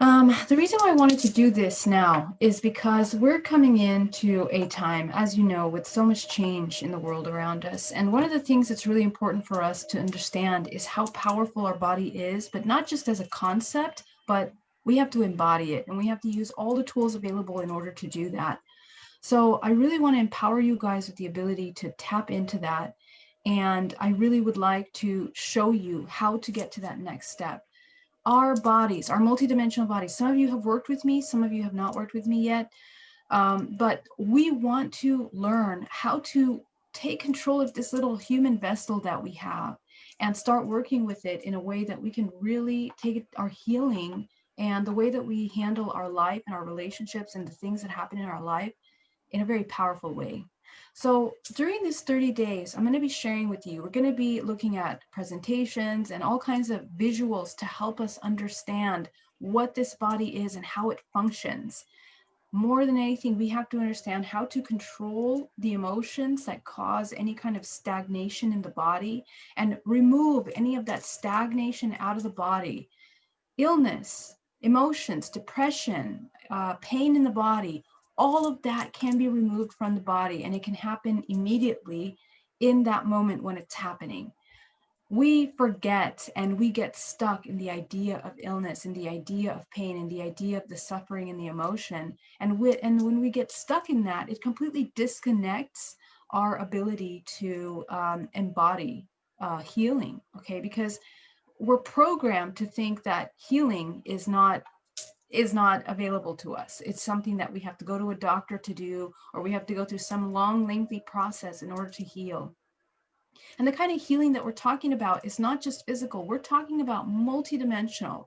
The reason why I wanted to do this now is because we're coming into a time, as you know, with so much change in the world around us. And one of the things that's really important for us to understand is how powerful our body is, but not just as a concept, but we have to embody it and we have to use all the tools available in order to do that. So I really want to empower you guys with the ability to tap into that. And I really would like to show you how to get to that next step. Our bodies, our multidimensional bodies. Some of you have worked with me, some of you have not worked with me yet, but we want to learn how to take control of this little human vessel that we have and start working with it in a way that we can really take our healing and the way that we handle our life and our relationships and the things that happen in our life in a very powerful way. So during these 30 days, I'm going to be sharing with you, we're going to be looking at presentations and all kinds of visuals to help us understand what this body is and how it functions. More than anything, we have to understand how to control the emotions that cause any kind of stagnation in the body and remove any of that stagnation out of the body. Illness, emotions, depression, pain in the body, all of that can be removed from the body, and it can happen immediately in that moment when it's happening. We forget and we get stuck in the idea of illness and the idea of pain and the idea of the suffering and the emotion. And when we get stuck in that, it completely disconnects our ability to embody healing, okay? Because we're programmed to think that healing is not available to us. It's something that we have to go to a doctor to do, or we have to go through some long, lengthy process in order to heal. And the kind of healing that we're talking about is not just physical, we're talking about multidimensional.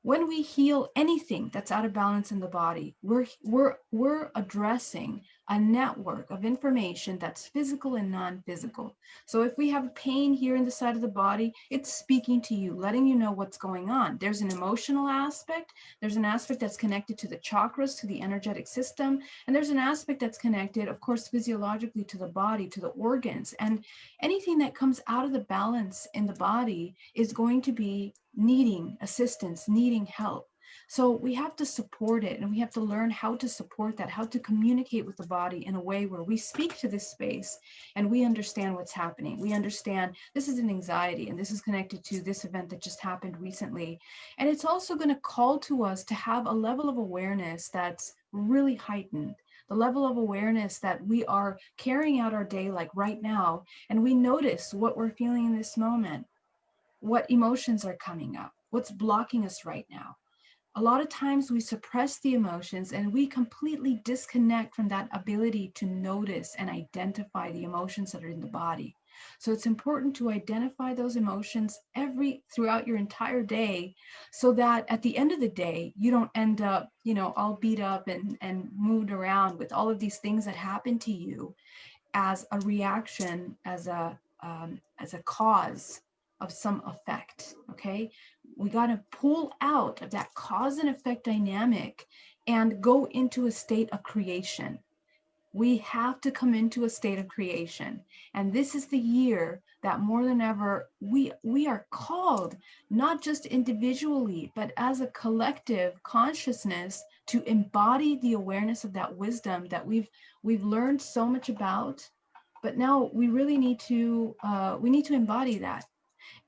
When we heal anything that's out of balance in the body, we're addressing a network of information that's physical and non-physical. So if we have pain here in the side of the body, it's speaking to you, letting you know what's going on. There's an emotional aspect, there's an aspect that's connected to the chakras, to the energetic system, and there's an aspect that's connected, of course, physiologically to the body, to the organs. And anything that comes out of the balance in the body is going to be needing assistance, needing help. So we have to support it, and we have to learn how to support that, how to communicate with the body in a way where we speak to this space and we understand what's happening. We understand this is an anxiety and this is connected to this event that just happened recently. And it's also going to call to us to have a level of awareness that's really heightened. The level of awareness that we are carrying out our day like right now, and we notice what we're feeling in this moment. What emotions are coming up? What's blocking us right now? A lot of times we suppress the emotions and we completely disconnect from that ability to notice and identify the emotions that are in the body. So it's important to identify those emotions throughout your entire day, so that at the end of the day, you don't end up, all beat up and moved around with all of these things that happen to you as a reaction, as a cause of some effect. Okay, we got to pull out of that cause and effect dynamic and go into a state of creation. We have to come into a state of creation, and this is the year that more than ever we are called, not just individually but as a collective consciousness, to embody the awareness of that wisdom that we've learned so much about, but now we really need to embody that.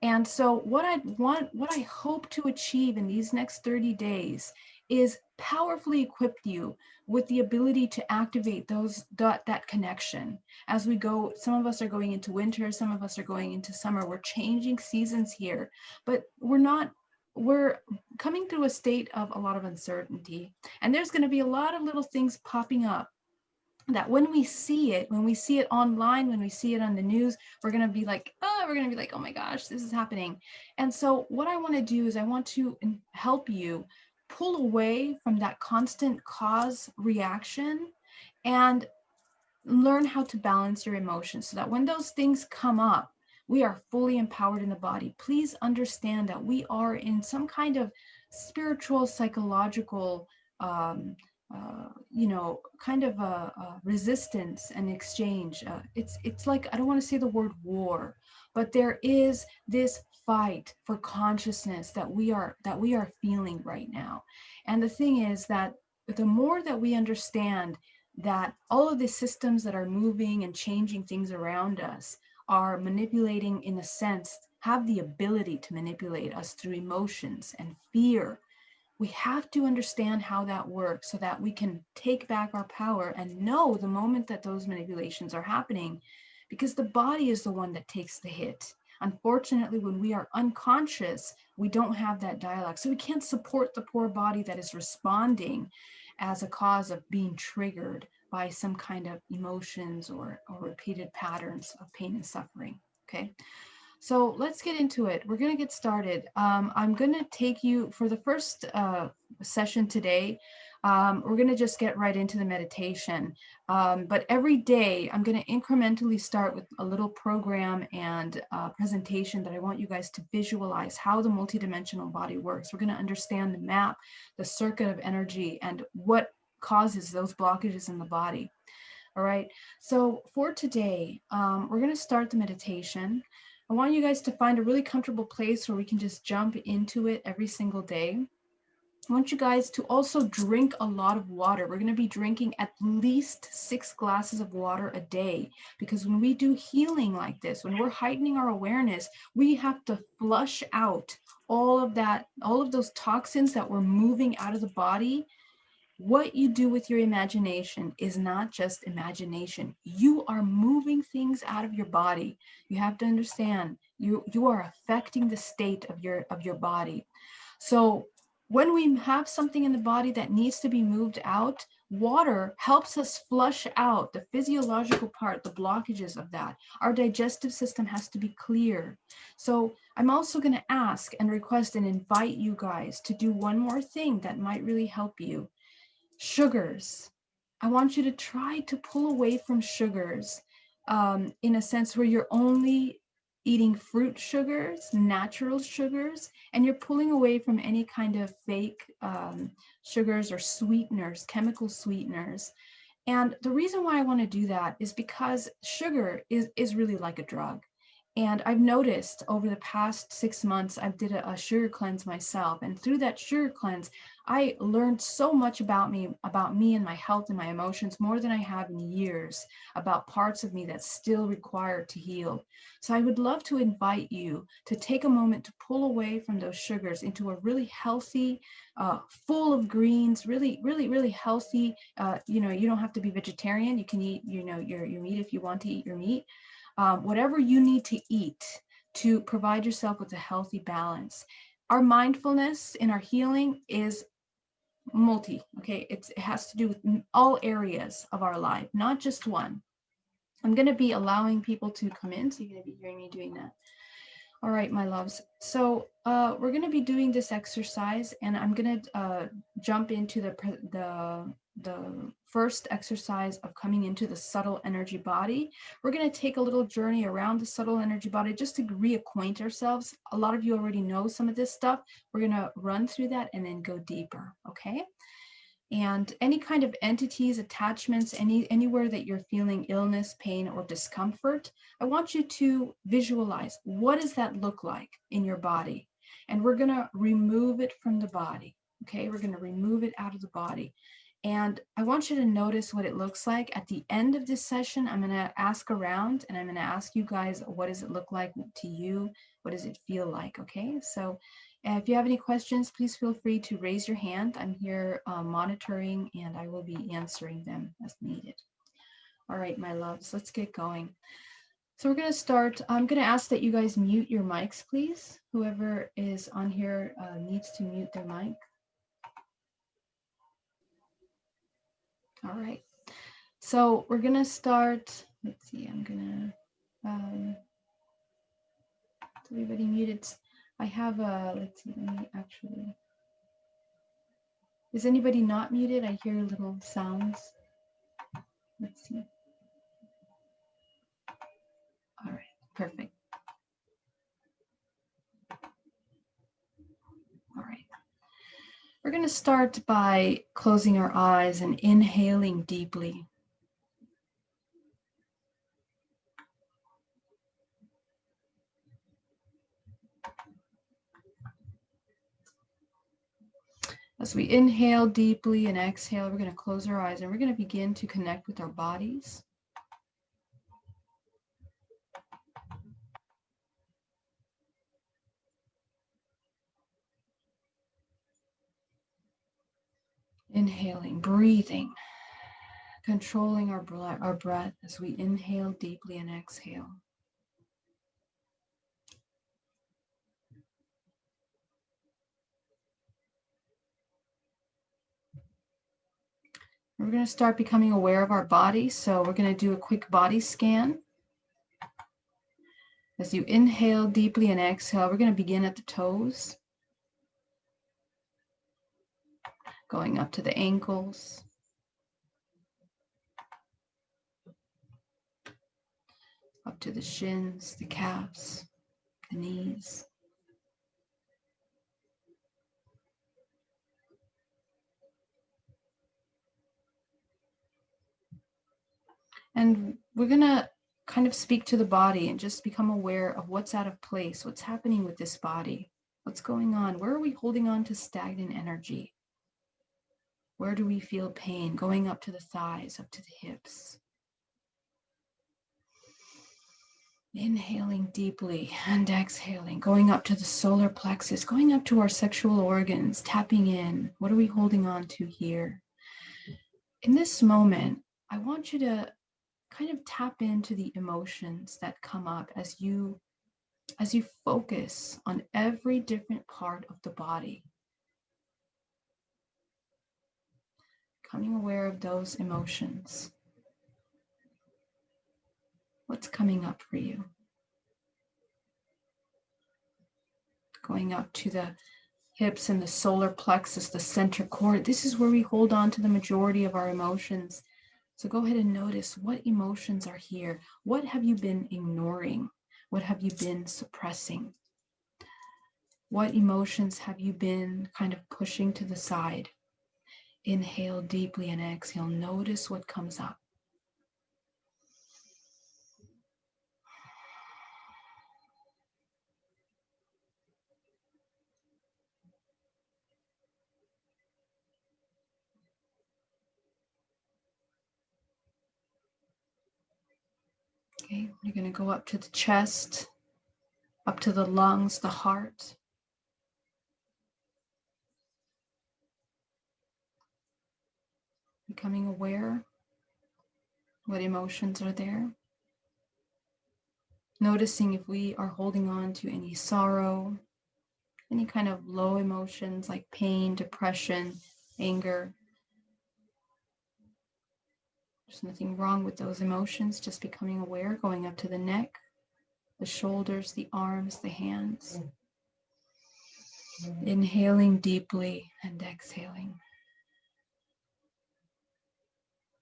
And so what I hope to achieve in these next 30 days is powerfully equip you with the ability to activate that connection. As we go, some of us are going into winter, some of us are going into summer. We're changing seasons here, but we're coming through a state of a lot of uncertainty. And there's going to be a lot of little things popping up that when we see it online, when we see it on the news, we're going to be like, oh my gosh, this is happening. And so what I want to do is I want to help you pull away from that constant cause reaction and learn how to balance your emotions, so that when those things come up, we are fully empowered in the body. Please understand that we are in some kind of spiritual, psychological you know, kind of a resistance and exchange. It's like, I don't want to say the word war, but there is this fight for consciousness that we are feeling right now. And the thing is that the more that we understand that all of the systems that are moving and changing things around us are manipulating, in a sense, have the ability to manipulate us through emotions and fear, we have to understand how that works so that we can take back our power and know the moment that those manipulations are happening, because the body is the one that takes the hit. Unfortunately, when we are unconscious, we don't have that dialogue. So we can't support the poor body that is responding as a cause of being triggered by some kind of emotions or repeated patterns of pain and suffering. Okay. So let's get into it. We're going to get started. I'm going to take you for the first session today. We're going to just get right into the meditation. But every day, I'm going to incrementally start with a little program and presentation that I want you guys to visualize how the multidimensional body works. We're going to understand the map, the circuit of energy, and what causes those blockages in the body. All right. So for today, we're going to start the meditation. I want you guys to find a really comfortable place where we can just jump into it every single day. I want you guys to also drink a lot of water. We're going to be drinking at least 6 glasses of water a day, because when we do healing like this, when we're heightening our awareness, we have to flush out all of that, all of those toxins that we're moving out of the body. What you do with your imagination is not just imagination. You are moving things out of your body. You have to understand, you are affecting the state of your body. So when we have something in the body that needs to be moved out, water helps us flush out the physiological part, the blockages of that. Our digestive system has to be clear. So I'm also going to ask and request and invite you guys to do one more thing that might really help you. Sugars. I want you to try to pull away from sugars, in a sense where you're only eating fruit sugars, natural sugars, and you're pulling away from any kind of fake sugars or sweeteners, chemical sweeteners. And the reason why I want to do that is because sugar is really like a drug. And I've noticed over the past 6 months, I did a sugar cleanse myself. And through that sugar cleanse, I learned so much about me and my health and my emotions, more than I have in years, about parts of me that still require to heal. So I would love to invite you to take a moment to pull away from those sugars into a really healthy, full of greens, really, really, really healthy. You know, you don't have to be vegetarian. You can eat, you know, your meat if you want to eat your meat. Whatever you need to eat to provide yourself with a healthy balance. Our mindfulness in our healing is okay? It has to do with all areas of our life, not just one. I'm going to be allowing people to come in, so you're going to be hearing me doing that. All right, my loves. So we're going to be doing this exercise, and I'm going to jump into the first exercise of coming into the subtle energy body. We're going to take a little journey around the subtle energy body just to reacquaint ourselves. A lot of you already know some of this stuff. We're going to run through that and then go deeper, okay? And any kind of entities, attachments, anywhere that you're feeling illness, pain, or discomfort, I want you to visualize, what does that look like in your body? And we're going to remove it from the body. Okay, we're going to remove it out of the body. And I want you to notice what it looks like. At the end of this session, I'm going to ask around, and I'm going to ask you guys, what does it look like to you? What does it feel like? Okay, so if you have any questions, please feel free to raise your hand. I'm here monitoring, and I will be answering them as needed. All right, my loves, let's get going. So we're going to start. I'm going to ask that you guys mute your mics, please. Whoever is on here needs to mute their mic. All right. So we're going to start. Let's see. I'm going to, everybody muted. I have a, let's see, let me actually. Is anybody not muted? I hear little sounds. Let's see. All right, perfect. All right. We're going to start by closing our eyes and inhaling deeply. As we inhale deeply and exhale, we're going to close our eyes and we're going to begin to connect with our bodies. Inhaling, breathing, controlling our breath as we inhale deeply and exhale. We're going to start becoming aware of our body. So we're going to do a quick body scan. As you inhale deeply and exhale, we're going to begin at the toes, going up to the ankles, up to the shins, the calves, the knees. And we're going to kind of speak to the body and just become aware of what's out of place, what's happening with this body, what's going on, where are we holding on to stagnant energy? Where do we feel pain? Going up to the thighs, up to the hips. Inhaling deeply and exhaling, going up to the solar plexus, going up to our sexual organs, tapping in. What are we holding on to here? In this moment, I want you to kind of tap into the emotions that come up as you focus on every different part of the body. Becoming aware of those emotions. What's coming up for you? Going up to the hips and the solar plexus, the center core. This is where we hold on to the majority of our emotions. So go ahead and notice what emotions are here. What have you been ignoring? What have you been suppressing? What emotions have you been kind of pushing to the side? Inhale deeply and exhale. Notice what comes up. Okay, you're going to go up to the chest, up to the lungs, the heart. Becoming aware what emotions are there. Noticing if we are holding on to any sorrow, any kind of low emotions like pain, depression, anger. There's nothing wrong with those emotions, just becoming aware, going up to the neck, the shoulders, the arms, the hands. Inhaling deeply and exhaling.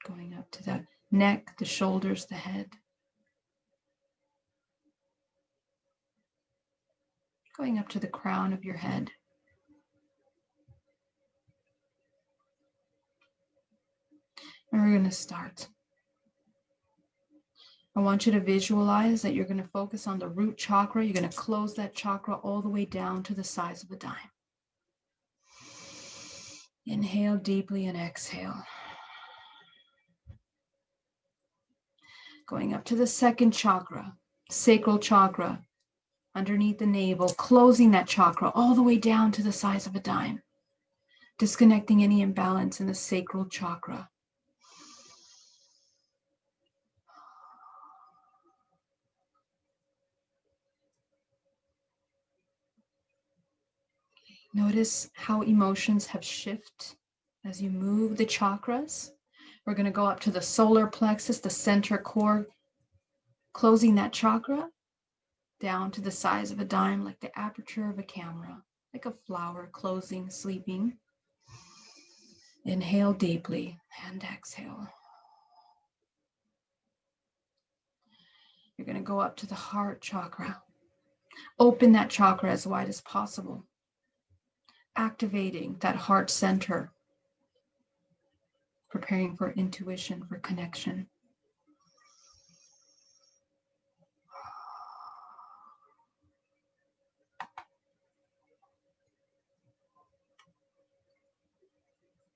Going up to the neck, the shoulders, the head. Going up to the crown of your head. And we're going to start. I want you to visualize that you're going to focus on the root chakra. You're going to close that chakra all the way down to the size of a dime. Inhale deeply and exhale. Going up to the second chakra, sacral chakra, underneath the navel, closing that chakra all the way down to the size of a dime. Disconnecting any imbalance in the sacral chakra. Notice how emotions have shifted as you move the chakras. We're going to go up to the solar plexus, the center core, closing that chakra down to the size of a dime, like the aperture of a camera, like a flower closing, sleeping. Inhale deeply and exhale. You're going to go up to the heart chakra. Open that chakra as wide as possible. activating that heart center, preparing for intuition, for connection.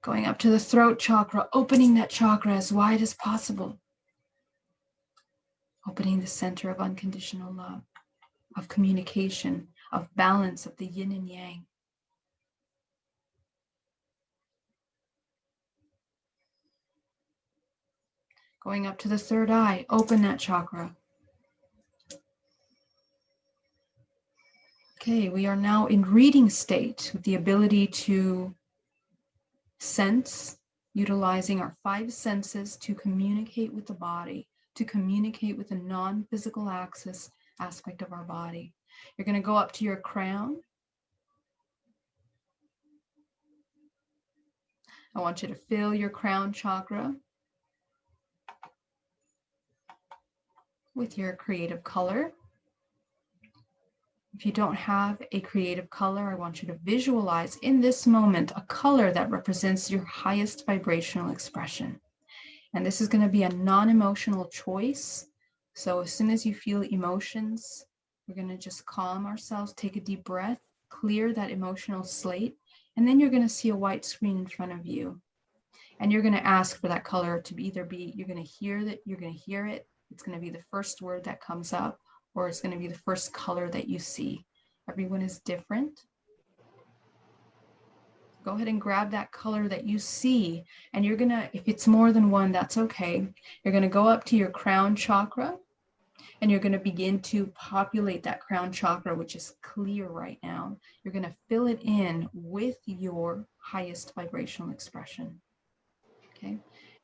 Going up to the throat chakra, opening that chakra as wide as possible. Opening the center of unconditional love, of communication, of balance, of the yin and yang. Going up to the third eye, open that chakra. Okay, we are now in reading state with the ability to sense, utilizing our 5 senses to communicate with the body, to communicate with the non-physical aspect of our body. You're going to go up to your crown. I want you to fill your crown chakra with your creative color. If you don't have a creative color, I want you to visualize in this moment a color that represents your highest vibrational expression. And this is going to be a non-emotional choice. So as soon as you feel emotions, we're going to just calm ourselves, take a deep breath, clear that emotional slate, and then you're going to see a white screen in front of you. And you're going to ask for that color to either be, you're going to hear it, it's going to be the first word that comes up, or it's going to be the first color that you see. Everyone is different. Go ahead and grab that color that you see, and you're going to, if it's more than one, that's okay. You're going to go up to your crown chakra, and you're going to begin to populate that crown chakra, which is clear right now. You're going to fill it in with your highest vibrational expression. Okay,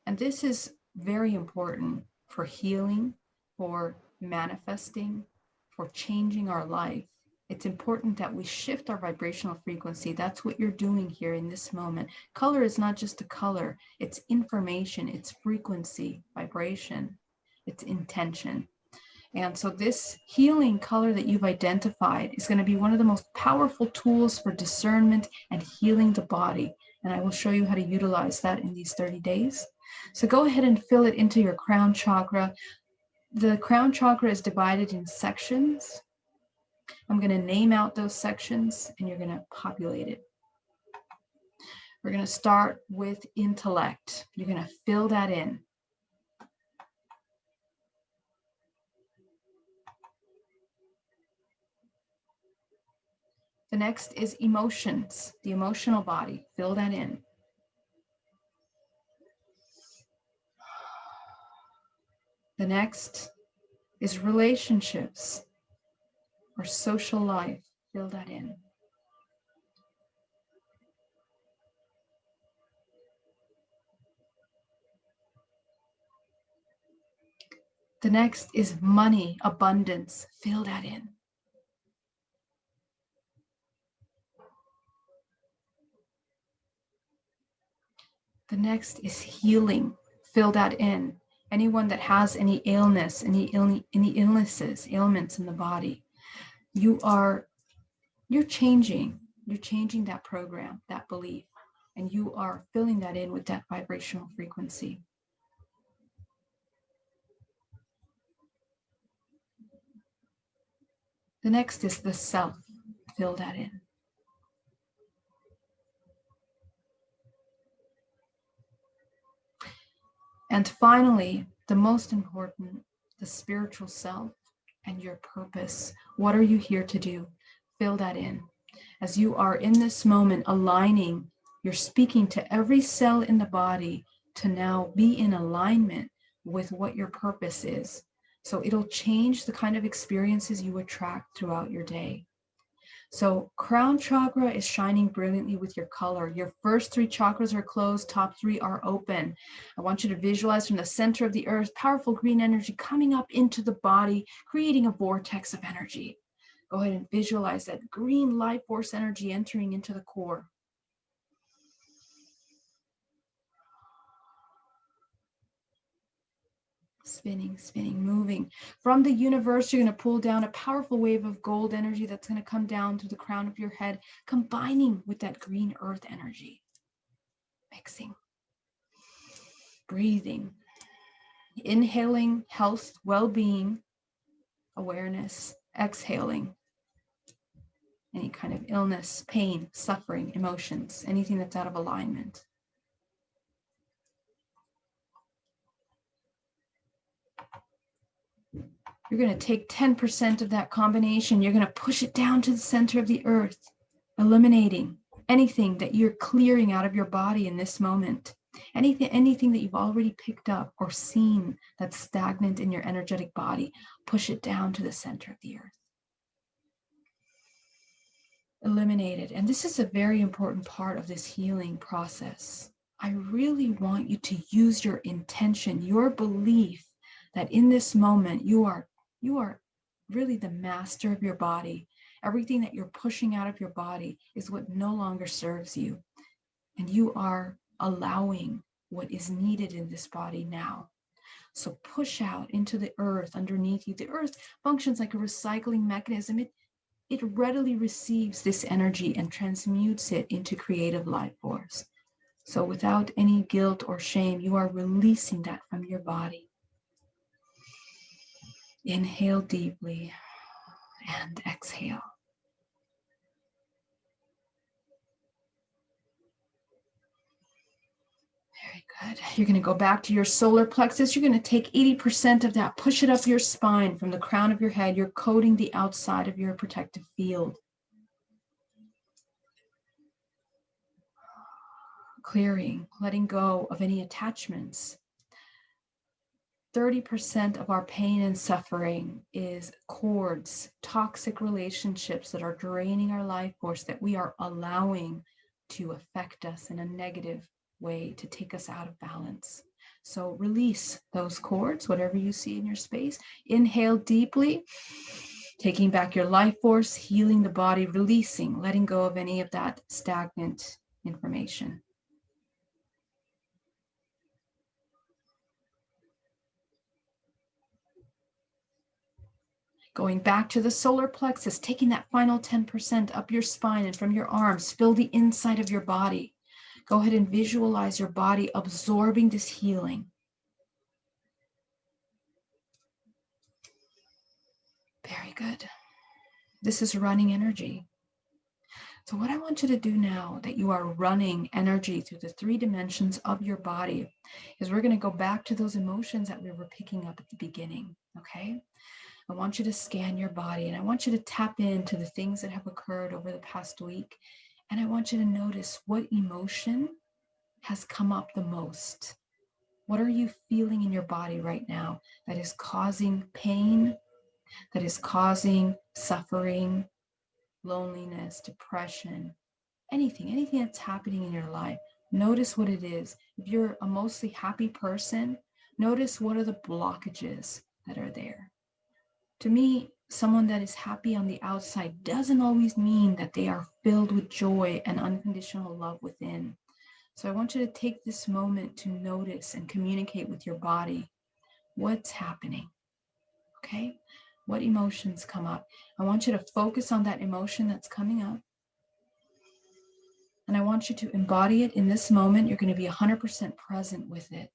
and this is very important for healing, for manifesting, for changing our life. It's important that we shift our vibrational frequency. That's what you're doing here in this moment. Color is not just a color, it's information, it's frequency, vibration, it's intention. And so this healing color that you've identified is going to be one of the most powerful tools for discernment and healing the body. And I will show you how to utilize that in these 30 days. So go ahead and fill it into your crown chakra. The crown chakra is divided in sections. I'm going to name out those sections and you're going to populate it. We're going to start with intellect. You're going to fill that in. The next is emotions, the emotional body. Fill that in. The next is relationships or social life. Fill that in. The next is money, abundance. Fill that in. The next is healing. Fill that in. Anyone that has any illness, any illnesses, ailments in the body, you're changing that program, that belief, and you are filling that in with that vibrational frequency. The next is the self. Fill that in. And finally, the most important, the spiritual self and your purpose. What are you here to do? Fill that in. As you are in this moment aligning, you're speaking to every cell in the body to now be in alignment with what your purpose is. So it'll change the kind of experiences you attract throughout your day. So crown chakra is shining brilliantly with your color. Your first 3 chakras are closed, top 3 are open. I want you to visualize from the center of the earth, powerful green energy coming up into the body, creating a vortex of energy. Go ahead and visualize that green life force energy entering into the core. spinning, spinning, moving. From the universe, you're going to pull down a powerful wave of gold energy that's going to come down to the crown of your head, combining with that green earth energy. Mixing. Breathing. Inhaling health, well-being, awareness. Exhaling any kind of illness, pain, suffering, emotions, anything that's out of alignment. You're going to take 10% of that combination. You're going to push it down to the center of the earth, eliminating anything that you're clearing out of your body in this moment. Anything that you've already picked up or seen that's stagnant in your energetic body, push it down to the center of the earth. Eliminate it. And this is a very important part of this healing process. I really want you to use your intention, your belief that in this moment you are really the master of your body. Everything that you're pushing out of your body is what no longer serves you. And you are allowing what is needed in this body now. So push out into the earth underneath you. The earth functions like a recycling mechanism. It readily receives this energy and transmutes it into creative life force. So without any guilt or shame, you are releasing that from your body. Inhale deeply and exhale. Very good. You're going to go back to your solar plexus. You're going to take 80% of that, push it up your spine from the crown of your head. You're coating the outside of your protective field. Clearing, letting go of any attachments. 30% of our pain and suffering is cords, toxic relationships that are draining our life force that we are allowing to affect us in a negative way, to take us out of balance. So release those cords, whatever you see in your space. Inhale deeply, taking back your life force, healing the body, releasing, letting go of any of that stagnant information. Going back to the solar plexus, taking that final 10% up your spine and from your arms, fill the inside of your body. Go ahead and visualize your body absorbing this healing. Very good. This is running energy. So what I want you to do now that you are running energy through the 3 dimensions of your body is we're going to go back to those emotions that we were picking up at the beginning, okay? I want you to scan your body and I want you to tap into the things that have occurred over the past week. And I want you to notice what emotion has come up the most. What are you feeling in your body right now that is causing pain, that is causing suffering, loneliness, depression, anything that's happening in your life? Notice what it is. If you're a mostly happy person, notice what are the blockages that are there. To me, someone that is happy on the outside doesn't always mean that they are filled with joy and unconditional love within. So I want you to take this moment to notice and communicate with your body what's happening, okay? What emotions come up? I want you to focus on that emotion that's coming up. And I want you to embody it in this moment. You're going to be 100% present with it.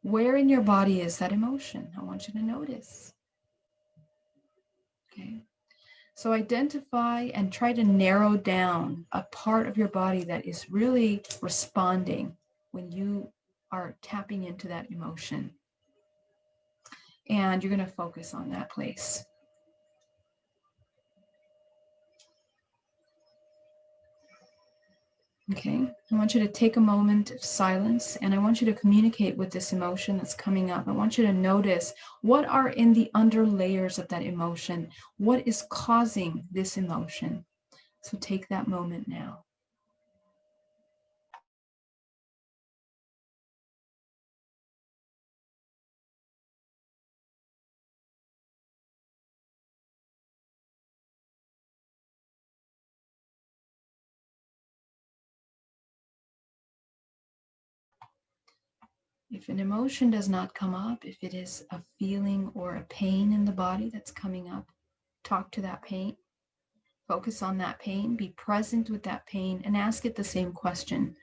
Where in your body is that emotion? I want you to notice. Okay. So identify and try to narrow down a part of your body that is really responding when you are tapping into that emotion. And you're going to focus on that place. Okay, I want you to take a moment of silence and I want you to communicate with this emotion that's coming up. I want you to notice what are in the under layers of that emotion. What is causing this emotion? So take that moment now. If an emotion does not come up, if it is a feeling or a pain in the body that's coming up, talk to that pain. Focus on that pain, be present with that pain, and ask it the same question.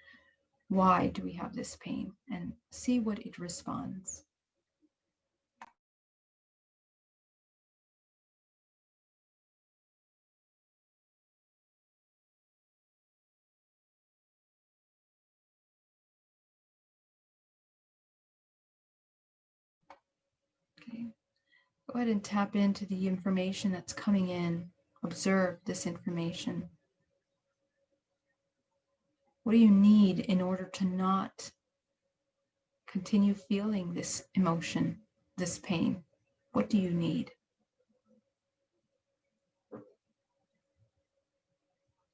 Why do we have this pain? And see what it responds. Okay. Go ahead and tap into the information that's coming in. Observe this information. What do you need in order to not continue feeling this emotion, this pain? What do you need?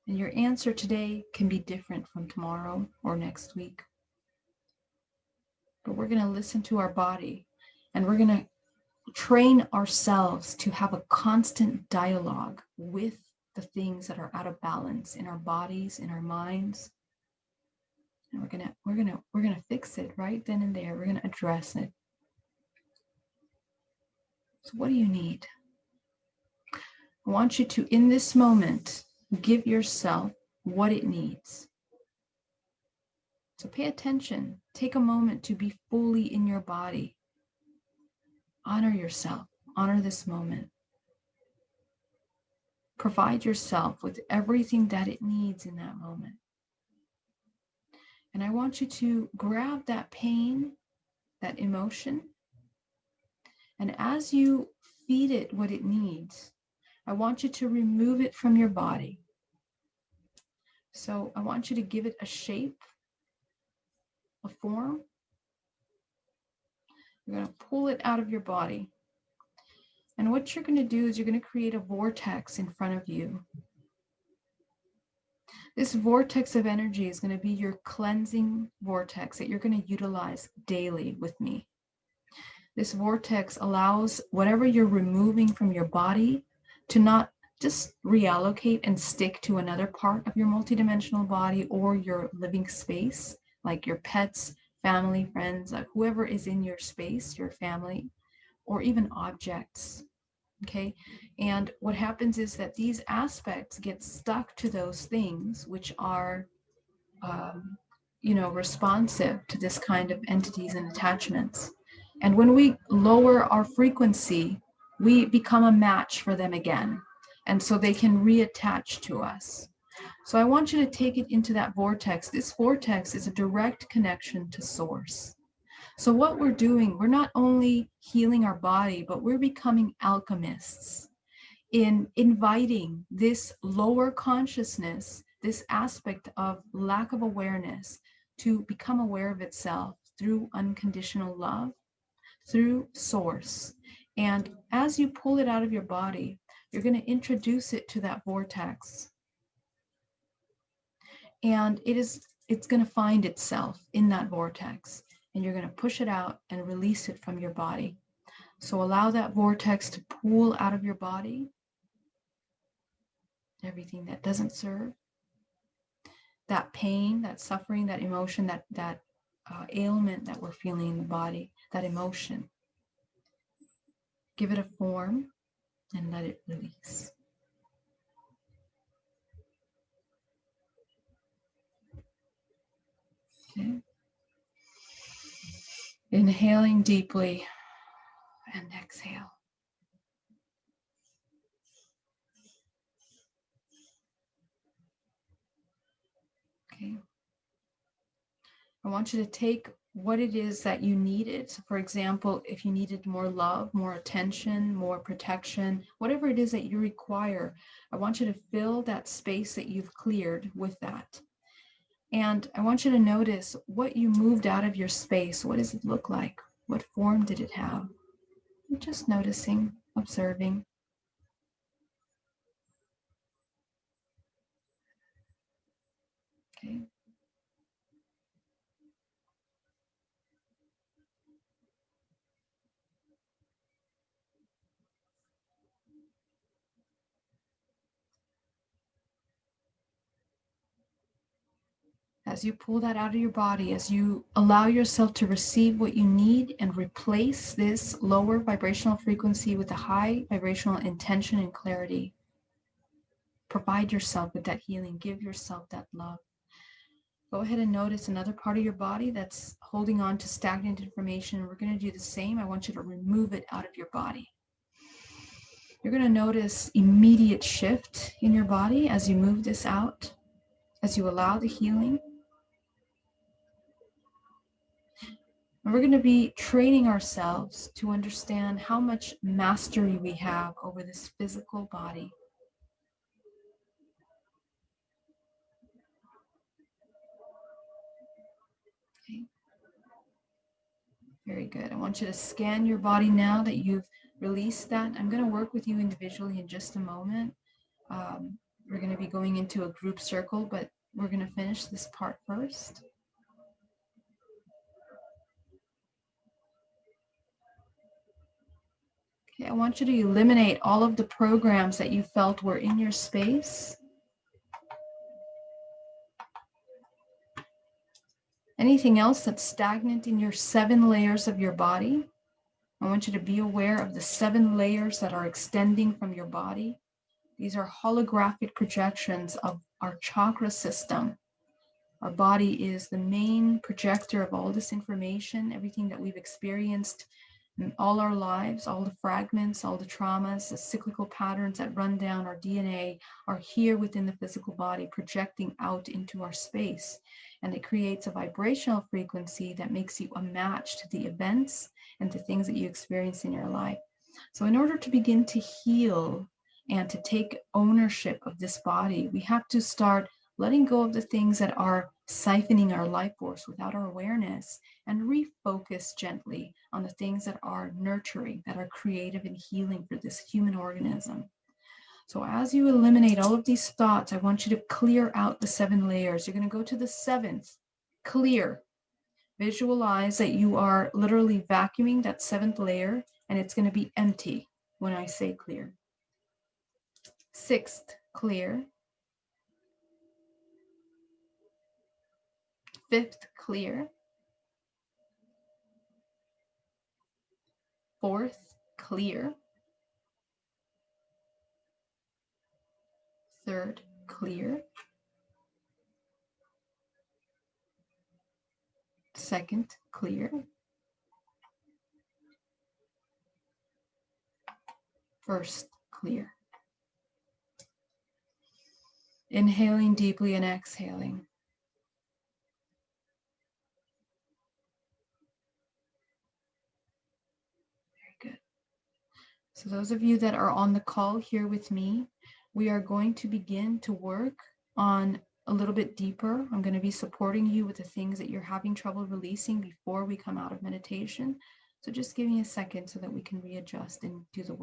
And your answer today can be different from tomorrow or next week. But we're going to listen to our body, and we're going to train ourselves to have a constant dialogue with the things that are out of balance in our bodies, in our minds. And we're gonna fix it right then and there. We're gonna address it. So what do you need? I want you to, in this moment, give yourself what it needs. So pay attention. Take a moment to be fully in your body. Honor yourself. Honor this moment. Provide yourself with everything that it needs in that moment. And I want you to grab that pain, that emotion, and as you feed it what it needs, I want you to remove it from your body. So I want you to give it a shape, a form. You're going to pull it out of your body. And what you're going to do is you're going to create a vortex in front of you. This vortex of energy is going to be your cleansing vortex that you're going to utilize daily with me. This vortex allows whatever you're removing from your body to not just reallocate and stick to another part of your multidimensional body or your living space, like your pets, family, friends, whoever is in your space, your family, or even objects. Okay, and what happens is that these aspects get stuck to those things which are, responsive to this kind of entities and attachments. And when we lower our frequency, we become a match for them again. And so they can reattach to us. So I want you to take it into that vortex. This vortex is a direct connection to source. So what we're doing, we're not only healing our body, but we're becoming alchemists in inviting this lower consciousness, this aspect of lack of awareness, to become aware of itself through unconditional love, through source. And as you pull it out of your body, you're going to introduce it to that vortex. And it's going to find itself in that vortex. And you're going to push it out and release it from your body. So allow that vortex to pool out of your body. Everything that doesn't serve. That pain, that suffering, that emotion, that ailment that we're feeling in the body, that emotion. Give it a form and let it release. Okay. Inhaling deeply and exhale. Okay. I want you to take what it is that you needed. So for example, if you needed more love, more attention, more protection, whatever it is that you require, I want you to fill that space that you've cleared with that. And I want you to notice what you moved out of your space. What does it look like? What form did it have? Just noticing, observing. Okay. As you pull that out of your body, as you allow yourself to receive what you need and replace this lower vibrational frequency with a high vibrational intention and clarity, provide yourself with that healing. Give yourself that love. Go ahead and notice another part of your body that's holding on to stagnant information. We're going to do the same. I want you to remove it out of your body. You're going to notice immediate shift in your body as you move this out, as you allow the healing. And we're going to be training ourselves to understand how much mastery we have over this physical body. Okay. Very good. I want you to scan your body now that you've released that. I'm going to work with you individually in just a moment. We're going to be going into a group circle, but we're going to finish this part first. Okay, I want you to eliminate all of the programs that you felt were in your space. Anything else that's stagnant in your 7 layers of your body. I want you to be aware of the 7 layers that are extending from your body. These are holographic projections of our chakra system. Our body is the main projector of all this information, everything that we've experienced in all our lives, all the fragments, all the traumas, the cyclical patterns that run down our DNA are here within the physical body, projecting out into our space. And it creates a vibrational frequency that makes you a match to the events and the things that you experience in your life. So in order to begin to heal and to take ownership of this body, we have to start letting go of the things that are siphoning our life force without our awareness, and refocus gently on the things that are nurturing, that are creative and healing for this human organism. So as you eliminate all of these thoughts, I want you to clear out the 7 layers. You're going to go to the 7th, clear. Visualize that you are literally vacuuming that 7th layer, and it's going to be empty when I say clear. 6th, clear. 5th, clear. 4th, clear. 3rd, clear. 2nd, clear. 1st, clear. Inhaling deeply and exhaling. So those of you that are on the call here with me, we are going to begin to work on a little bit deeper. I'm going to be supporting you with the things that you're having trouble releasing before we come out of meditation. So just give me a second so that we can readjust and do the work.